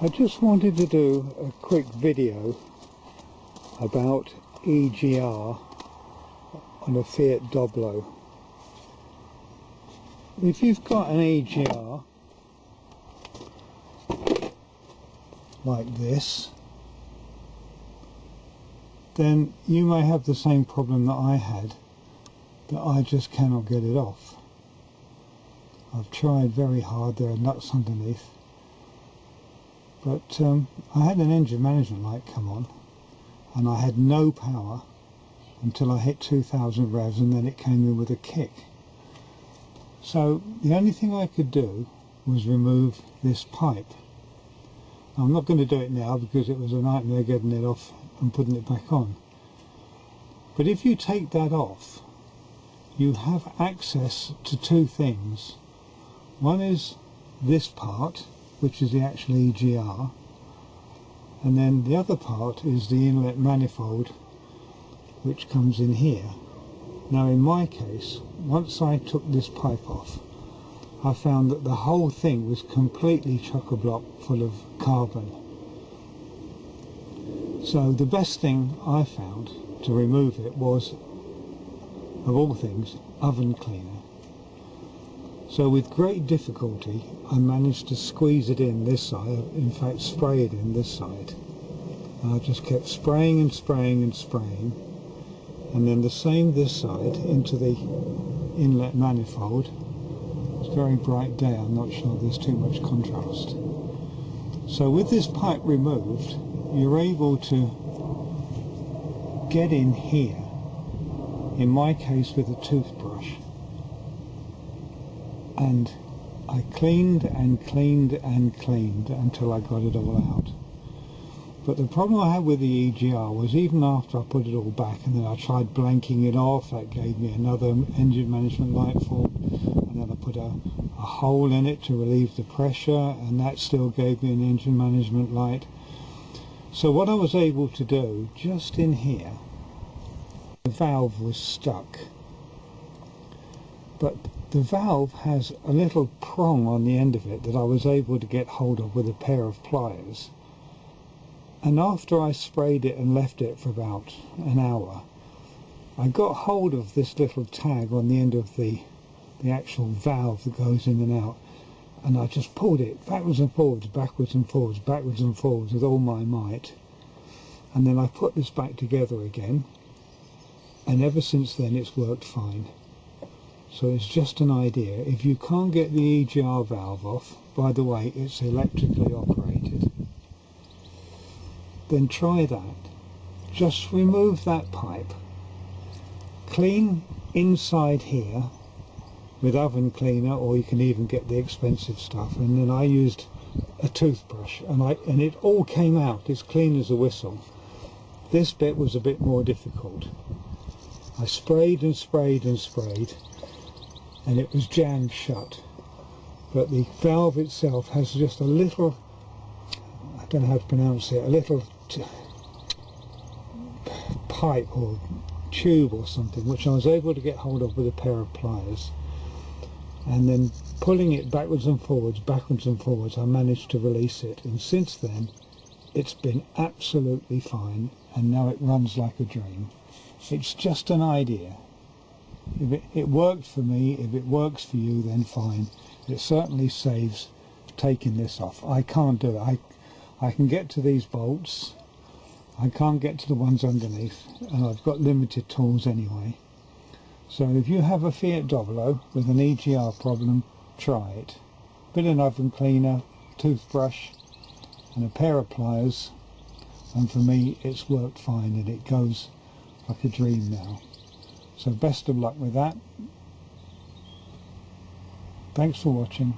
I just wanted to do a quick video about EGR on a Fiat Doblo. If you've got an EGR like this, then you may have the same problem that I had, that I just cannot get it off. I've tried very hard, there are nuts underneath, but I had an engine management light come on and I had no power until I hit 2000 revs, and then it came in with a kick. So the only thing I could do was remove this pipe. Now, I'm not going to do it now because it was a nightmare getting it off and putting it back on. But if you take that off, you have access to two things. One is this part, which is the actual EGR, and then the other part is the inlet manifold, which comes in here. Now in my case, once I took this pipe off, I found that the whole thing was completely chock-a-block full of carbon. So the best thing I found to remove it was, of all things, oven cleaner. So with great difficulty I managed to squeeze it in this side, in fact spray it in this side. And I just kept spraying and spraying and spraying, and then the same this side into the inlet manifold. It's a very bright day, I'm not sure there's too much contrast. So with this pipe removed, you're able to get in here, in my case with a toothbrush, and I cleaned and cleaned and cleaned until I got it all out. But the problem I had with the EGR was, even after I put it all back and then I tried blanking it off, that gave me another engine management light fault, and then I put a hole in it to relieve the pressure, and that still gave me an engine management light. So what I was able to do, just in here, the valve was stuck, but the valve has a little prong on the end of it that I was able to get hold of with a pair of pliers. And after I sprayed it and left it for about an hour, I got hold of this little tag on the end of the actual valve that goes in and out, and I just pulled it backwards and forwards, backwards and forwards, backwards and forwards with all my might. And then I put this back together again, and ever since then it's worked fine. So it's just an idea. If you can't get the EGR valve off, by the way, it's electrically operated, then try that. Just remove that pipe, clean inside here with oven cleaner, or you can even get the expensive stuff, and then I used a toothbrush and it all came out as clean as a whistle. This bit was a bit more difficult. I sprayed and sprayed and sprayed, and it was jammed shut, but the valve itself has just a little, I don't know how to pronounce it, a little pipe or tube or something, which I was able to get hold of with a pair of pliers, and then pulling it backwards and forwards, I managed to release it, and since then it's been absolutely fine, and now it runs like a dream. It's just an idea. If it worked for me, if it works for you, then fine. It certainly saves taking this off. I can't do it. I can get to these bolts, I can't get to the ones underneath, and I've got limited tools anyway. So if you have a Fiat Doblo with an EGR problem, try it. Bit of an oven cleaner, toothbrush and a pair of pliers, and for me it's worked fine, and it goes like a dream now. So best of luck with that. Thanks for watching.